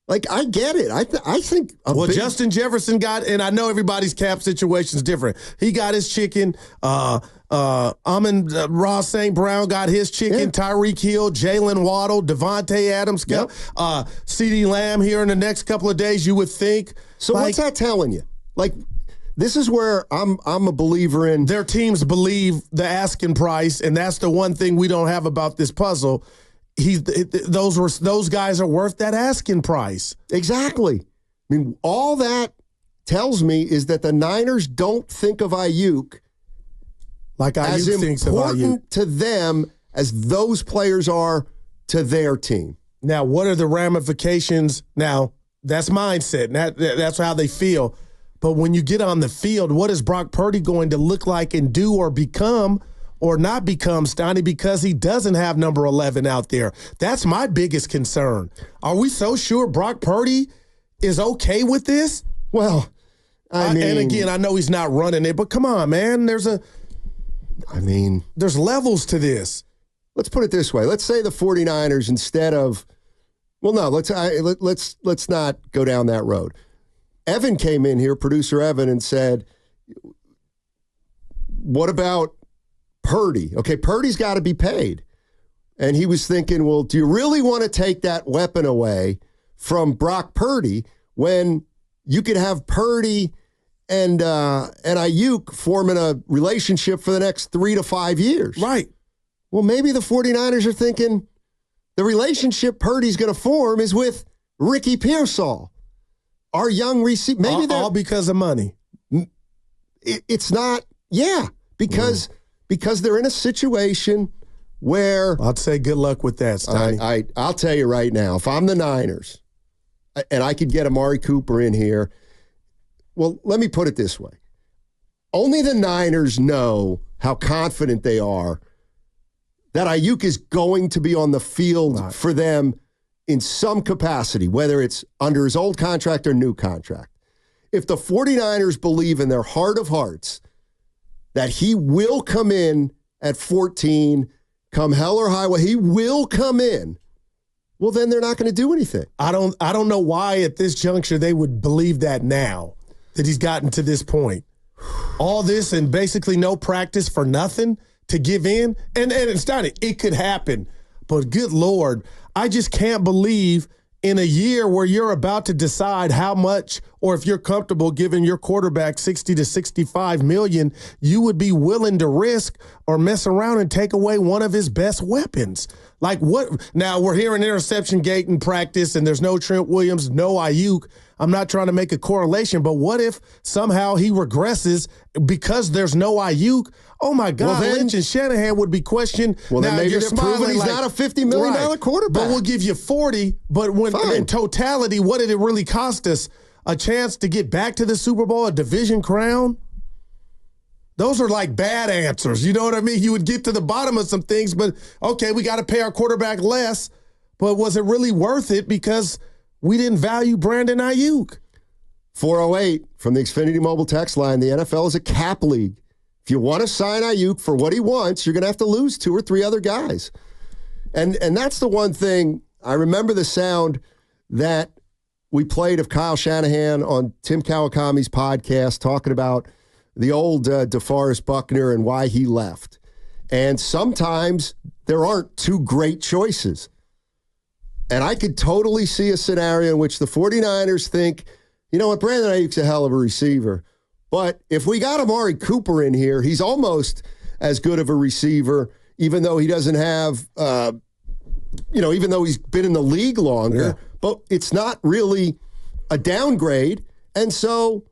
Like, I get it. I think. Justin Jefferson got, and I know everybody's cap situation is different. He got his chicken. Ross St. Brown got his chicken. Yeah. Tyreek Hill, Jalen Waddle, Devontae Adams, CeeDee Lamb here in the next couple of days, you would think. So what's that telling you? Like, this is where I'm a believer in. Their teams believe the asking price, and that's the one thing we don't have about this puzzle. Those guys are worth that asking price. Exactly. I mean, all that tells me is that the Niners don't think of Aiyuk like Aiyuk as thinks of Aiyuk. important to them as those players are to their team. Now, what are the ramifications? Now, that's mindset. And that's how they feel. But when you get on the field, what is Brock Purdy going to look like and do or become or not become, Steiny, because he doesn't have number 11 out there? That's my biggest concern. Are we so sure Brock Purdy is okay with this? Well, I mean, and again, I know he's not running it, but come on, man. There's levels to this. Let's put it this way. Let's say the 49ers, instead of, well, no, let's not go down that road. Evan came in here, producer Evan, and said, what about Purdy? Okay, Purdy's got to be paid. And he was thinking, well, do you really want to take that weapon away from Brock Purdy when you could have Purdy and Aiyuk forming a relationship for the next 3 to 5 years? Right. Well, maybe the 49ers are thinking the relationship Purdy's going to form is with Ricky Pearsall, our young receiver. Maybe all because of money. It's not, because they're in a situation where I'd say good luck with that, Steiny. I'll tell you right now, if I'm the Niners and I could get Amari Cooper in here, well, let me put it this way. Only the Niners know how confident they are that Aiyuk is going to be on the field for them in some capacity, whether it's under his old contract or new contract. If the 49ers believe in their heart of hearts that he will come in at 14, come hell or high water, he will come in, well, then they're not going to do anything. I don't know why at this juncture they would believe that now, that he's gotten to this point. All this and basically no practice for nothing to give in. And Steiny, it could happen. But good Lord, I just can't believe in a year where you're about to decide how much, or if you're comfortable giving your quarterback 60 to 65 million, you would be willing to risk or mess around and take away one of his best weapons. Like what? Now we're hearing interception gate in practice and there's no Trent Williams, no Aiyuk. I'm not trying to make a correlation, but what if somehow he regresses because there's no Aiyuk? Oh, my God, well, Lynch and Shanahan would be questioned. Well, now, then maybe you're they're proving he's not a $50 million quarterback. But we'll give you 40. But when in totality, what did it really cost us? A chance to get back to the Super Bowl, a division crown? Those are like bad answers. You know what I mean? You would get to the bottom of some things, but, okay, we got to pay our quarterback less. But was it really worth it because we didn't value Brandon Aiyuk? 408 from the Xfinity Mobile text line. The NFL is a cap league. If you want to sign Aiyuk for what he wants, you're going to have to lose 2 or 3 other guys. And that's the one thing. I remember the sound that we played of Kyle Shanahan on Tim Kawakami's podcast talking about the old DeForest Buckner and why he left. And sometimes there aren't 2 great choices. And I could totally see a scenario in which the 49ers think, you know what, Brandon Aiyuk's a hell of a receiver. But if we got Amari Cooper in here, he's almost as good of a receiver, even though he doesn't have, even though he's been in the league longer. Yeah. But it's not really a downgrade. And so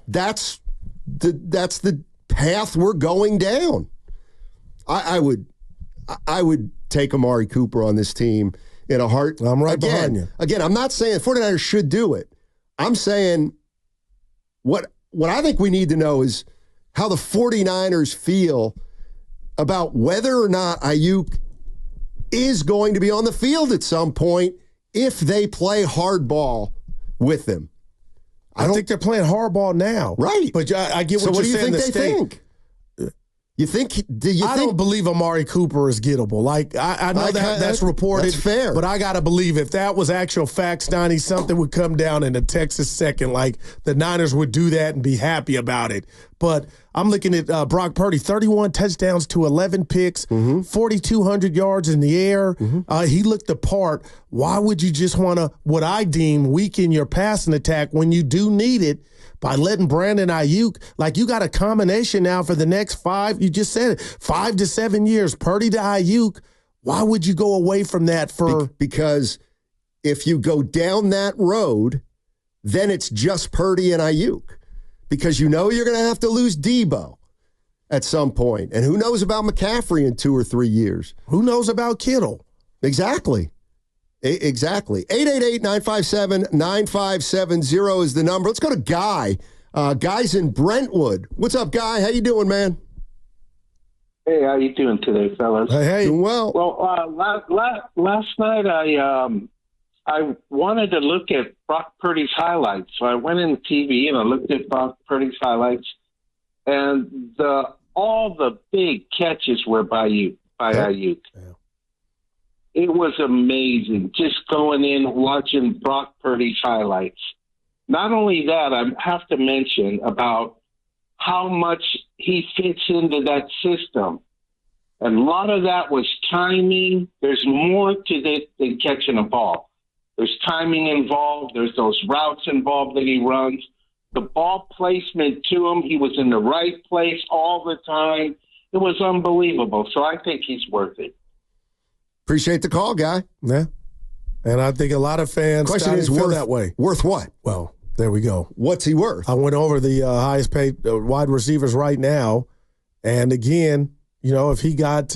that's the path we're going down. I would take Amari Cooper on this team in a heart. I'm right behind you. Again, I'm not saying 49ers should do it. I'm saying what I think we need to know is how the 49ers feel about whether or not Aiyuk is going to be on the field at some point if they play hardball with him. I think they're playing hardball now. Right. But I get what you're saying. So what do you saying. think they think? You think? Do you I think? don't believe Amari Cooper is gettable. Like I know that's reported. That's fair. But I gotta believe if that was actual fact, Steiny, something would come down in a Texas second. Like the Niners would do that and be happy about it. But I'm looking at Brock Purdy, 31 touchdowns to 11 picks, 4,200 yards in the air. He looked the part. Why would you just want to, what I deem, weaken your passing attack when you do need it by letting Brandon Aiyuk, like you got a combination now for the next 5, you just said it, 5 to 7 years, Purdy to Aiyuk. Why would you go away from that for? Because if you go down that road, then it's just Purdy and Aiyuk. Because you know you're going to have to lose Debo at some point. And who knows about McCaffrey in 2 or 3 years? Who knows about Kittle? Exactly. Exactly. 888-957-9570 is the number. Let's go to Guy. Guy's in Brentwood. What's up, Guy? How you doing, man? Hey, how you doing today, fellas? Hey. Doing well. Well, last night I wanted to look at Brock Purdy's highlights. So I went in TV and I looked at Brock Purdy's highlights, and all the big catches were by Aiyuk. Yeah. It was amazing just going in watching Brock Purdy's highlights. Not only that, I have to mention about how much he fits into that system. And a lot of that was timing. There's more to it than catching a ball. There's timing involved. There's those routes involved that he runs. The ball placement to him, he was in the right place all the time. It was unbelievable. So I think he's worth it. Appreciate the call, Guy. Yeah. And I think a lot of fans feel that way. Worth what? Well, there we go. What's he worth? I went over the highest paid wide receivers right now. And again, you know, if he got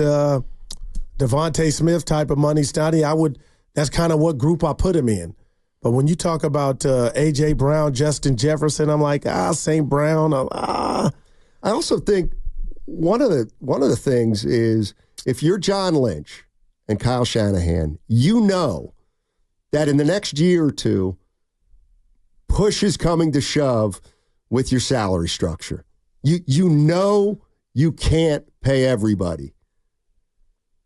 Devontae Smith type of money, Steiny, that's kind of what group I put him in. But when you talk about A.J. Brown, Justin Jefferson, I'm like, St. Brown. I also think one of the things is if you're John Lynch and Kyle Shanahan, you know that in the next year or two, push is coming to shove with your salary structure. You know you can't pay everybody.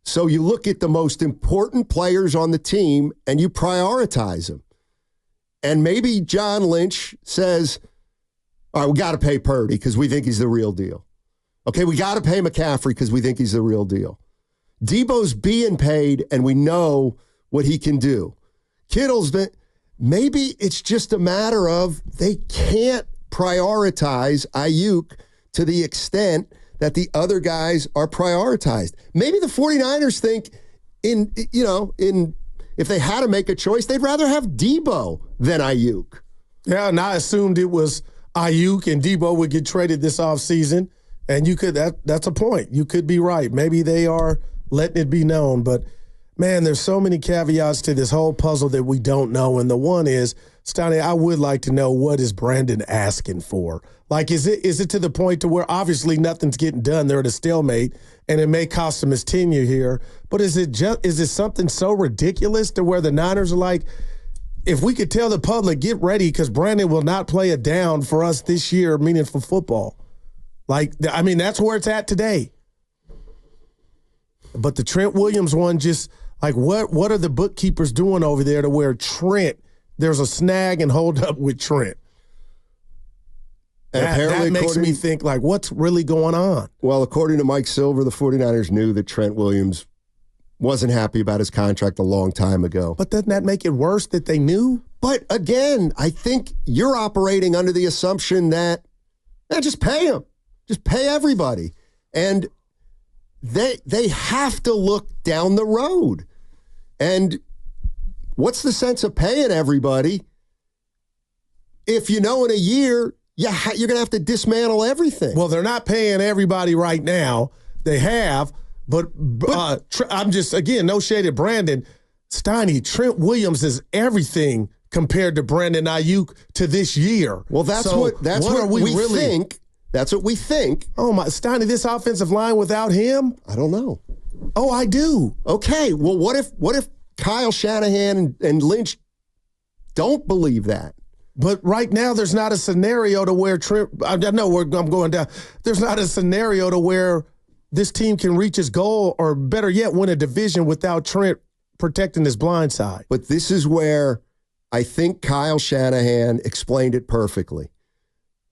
So you look at the most important players on the team and you prioritize them. And maybe John Lynch says, all right, we got to pay Purdy because we think he's the real deal. Okay, we got to pay McCaffrey because we think he's the real deal. Debo's being paid, and we know what he can do. Kittle's been, maybe it's just a matter of they can't prioritize Aiyuk to the extent that the other guys are prioritized. Maybe the 49ers think if they had to make a choice, they'd rather have Debo than Aiyuk. Yeah, and I assumed it was Aiyuk and Debo would get traded this offseason, and that's a point. You could be right. Maybe they are letting it be known. But, man, there's so many caveats to this whole puzzle that we don't know. And the one is, Steiny, I would like to know, what is Brandon asking for? Like, is it to the point to where obviously nothing's getting done? They're at a stalemate, and it may cost him his tenure here. But is it something so ridiculous to where the Niners are like, if we could tell the public, get ready because Brandon will not play a down for us this year, meaning for football. Like, I mean, that's where it's at today. But the Trent Williams one, just like what are the bookkeepers doing over there to where Trent, there's a snag and hold up with Trent? That makes me think, like, what's really going on? Well, according to Mike Silver, the 49ers knew that Trent Williams wasn't happy about his contract a long time ago. But doesn't that make it worse that they knew? But again, I think you're operating under the assumption that, just pay him. Just pay everybody. And they have to look down the road. And what's the sense of paying everybody if you know in a year you're going to have to dismantle everything? Well, they're not paying everybody right now. They have, but I'm just, again, no shade at Brandon. Steiny, Trent Williams is everything compared to Brandon Aiyuk to this year. Well, that's what we think. That's what we think. Oh, my, Steiny, this offensive line without him? I don't know. Oh, I do. Okay, well, what if Kyle Shanahan and Lynch don't believe that? But right now, there's not a scenario to where Trent – I know I'm going down. There's not a scenario to where this team can reach its goal, or better yet, win a division without Trent protecting his blind side. But this is where I think Kyle Shanahan explained it perfectly.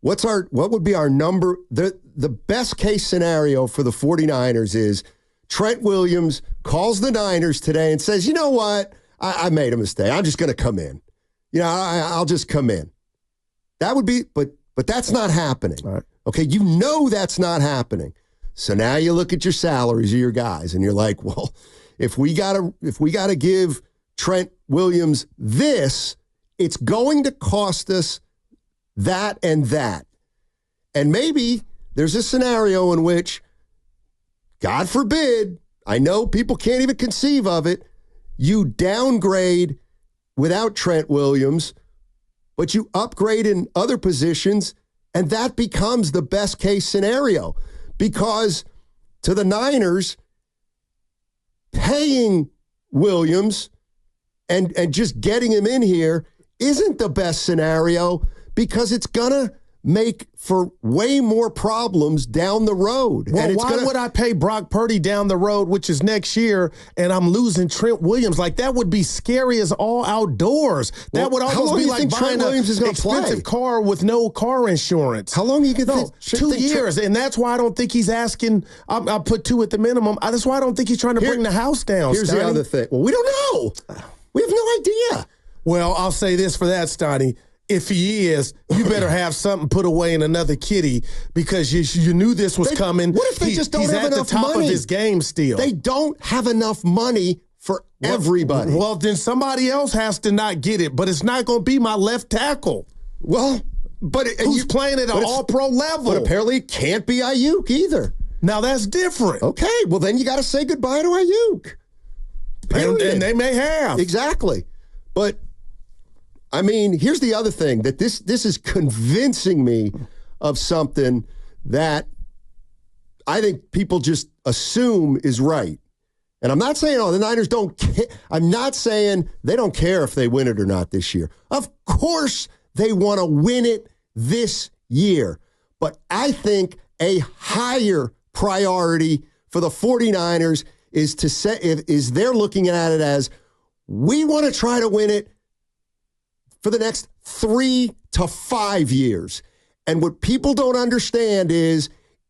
What would be our number? The best case scenario for the 49ers is Trent Williams calls the Niners today and says, you know what? I made a mistake. I'm just going to come in. I'll just come in. That would be, but that's not happening. All right. Okay, that's not happening. So now you look at your salaries of your guys, and you're like, well, if we gotta give Trent Williams this, it's going to cost us that and that. And maybe there's a scenario in which, God forbid, I know people can't even conceive of it, you downgrade without Trent Williams, but you upgrade in other positions, and that becomes the best case scenario. Because to the Niners, paying Williams and just getting him in here isn't the best scenario, because it's going to make for way more problems down the road. Well, and why would I pay Brock Purdy down the road, which is next year, and I'm losing Trent Williams? Like, that would be scary as all outdoors. That would almost be like buying an expensive car with no car insurance. How long do you get 2 years, and that's why I don't think he's asking. I'll put 2 at the minimum. That's why I don't think he's trying to bring the house down. Here's the other thing. Well, we don't know. We have no idea. Well, I'll say this for that, Steiny. If he is, you better have something put away in another kitty, because you knew this was coming. What if they just don't have enough money? He's at the top of his game still. They don't have enough money for everybody. Well, then somebody else has to not get it, but it's not going to be my left tackle. Well, but who's playing at an all-pro level? But apparently it can't be Aiyuk either. Now that's different. Okay, well then you got to say goodbye to Aiyuk. And they may have. Exactly. But I mean, here's the other thing, that this is convincing me of something that I think people just assume is right. And I'm not saying, the Niners don't care. I'm not saying they don't care if they win it or not this year. Of course they want to win it this year. But I think a higher priority for the 49ers is they're looking at it as, we want to try to win it for the next 3 to 5 years. And what people don't understand is,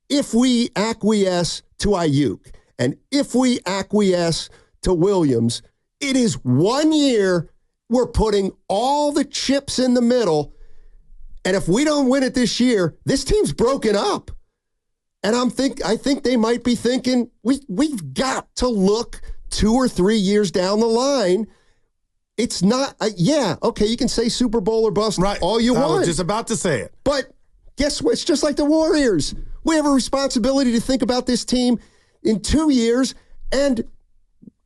if we acquiesce to Aiyuk and if we acquiesce to Williams, it is 1 year. We're putting all the chips in the middle. And if we don't win it this year, this team's broken up. And I think they might be thinking, we've got to look 2 or 3 years down the line. It's not, okay, you can say Super Bowl or bust all you want. I was just about to say it. But guess what? It's just like the Warriors. We have a responsibility to think about this team in 2 years, and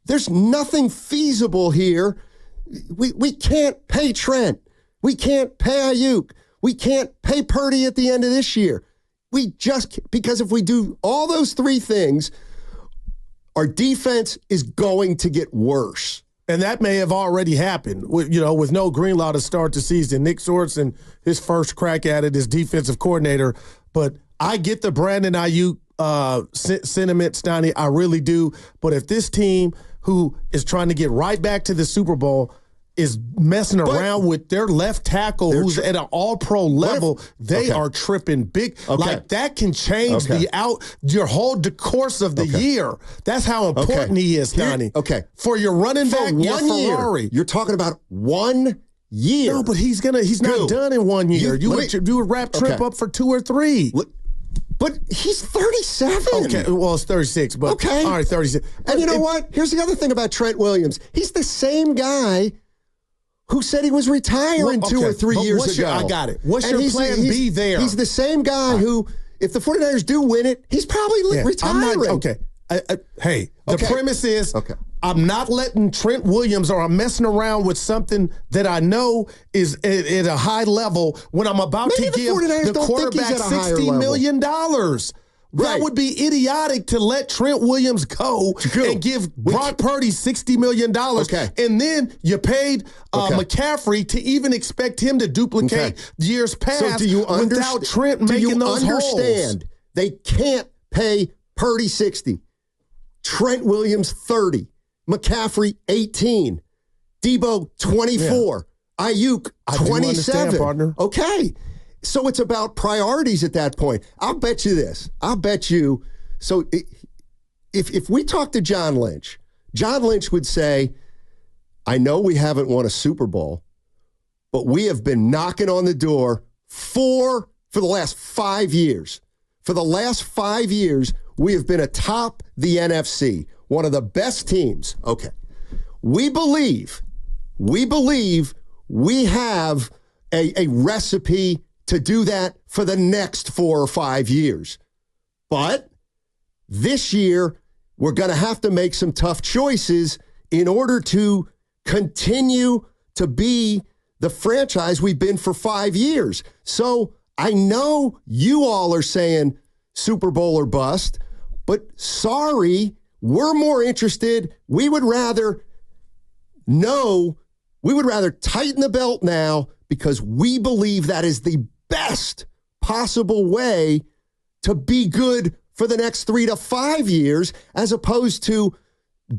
there's nothing feasible here. We can't pay Trent. We can't pay Aiyuk. We can't pay Purdy at the end of this year. Because if we do all those 3 things, our defense is going to get worse. And that may have already happened, with no Greenlaw to start the season. Nick Sorensen, his first crack at it as defensive coordinator. But I get the Brandon Aiyuk sentiment, Steiny. I really do. But if this team, who is trying to get right back to the Super Bowl, is messing around with their left tackle, who's at an all-pro level, they are tripping big. Okay. Like, that can change your whole course of the year. That's how important he is, Donnie. For your running back, your Ferrari. Year, you're talking about 1 year. No, but he's not done in 1 year. You would wrap Trip up for 2 or 3. But he's 37. Okay, well, it's 36. But all right, 36. And you know what? Here's the other thing about Trent Williams. He's the same guy who said he was retiring 2 or 3 years ago. I got it. What's your plan B there? He's the same guy who, if the 49ers do win it, he's probably retiring. The premise is, I'm not letting Trent Williams, or I'm messing around with something that I know is at a high level when I'm about to give the quarterback $60 million. That would be idiotic to let Trent Williams go and give Brock Purdy $60 million. And then you paid McCaffrey to even expect him to duplicate years past without Trent making those holes. They can't pay Purdy 60, Trent Williams 30, McCaffrey 18, Debo 24, Aiyuk 27. Partner. Okay. So it's about priorities at that point. I'll bet you this. So if we talk to John Lynch would say, I know we haven't won a Super Bowl, but we have been knocking on the door for the last 5 years. For the last 5 years, we have been atop the NFC, one of the best teams. Okay. We believe we have a recipe to do that for the next 4 or 5 years. But this year, we're going to have to make some tough choices in order to continue to be the franchise we've been for 5 years. So I know you all are saying Super Bowl or bust, but sorry, we're more interested. We would rather tighten the belt now because we believe that is the best possible way to be good for the next 3 to 5 years, as opposed to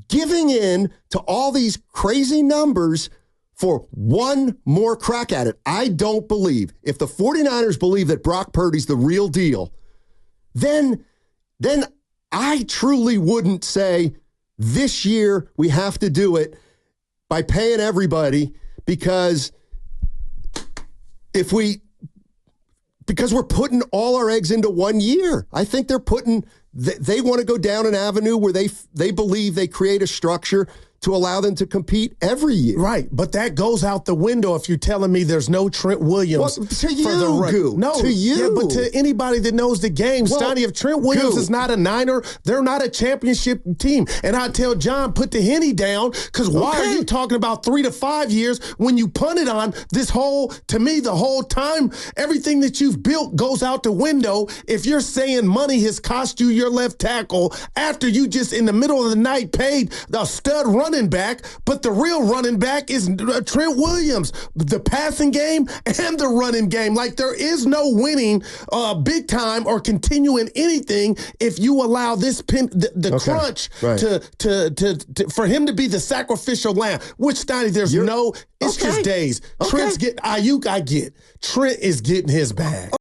giving in to all these crazy numbers for one more crack at it. I don't believe. If the 49ers believe that Brock Purdy's the real deal, then I truly wouldn't say this year we have to do it by paying everybody because we're putting all our eggs into 1 year. I think they want to go down an avenue where they believe they create a structure to allow them to compete every year. Right, but that goes out the window if you're telling me there's no Trent Williams. Well, to you, No, to you. Yeah, but to anybody that knows the game, Steiny, if Trent Williams is not a Niner, they're not a championship team. And I tell John, put the Henny down, because why are you talking about 3 to 5 years when you punted on this to me, the whole time, everything that you've built goes out the window if you're saying money has cost you your left tackle after you just in the middle of the night paid the stud running back, but the real running back is Trent Williams, the passing game and the running game. Like, there is no winning big time or continuing anything if you allow this crunch for him to be the sacrificial lamb, which, Steiny, it's just days. Trent's getting Aiyuk, I get. Trent is getting his bag.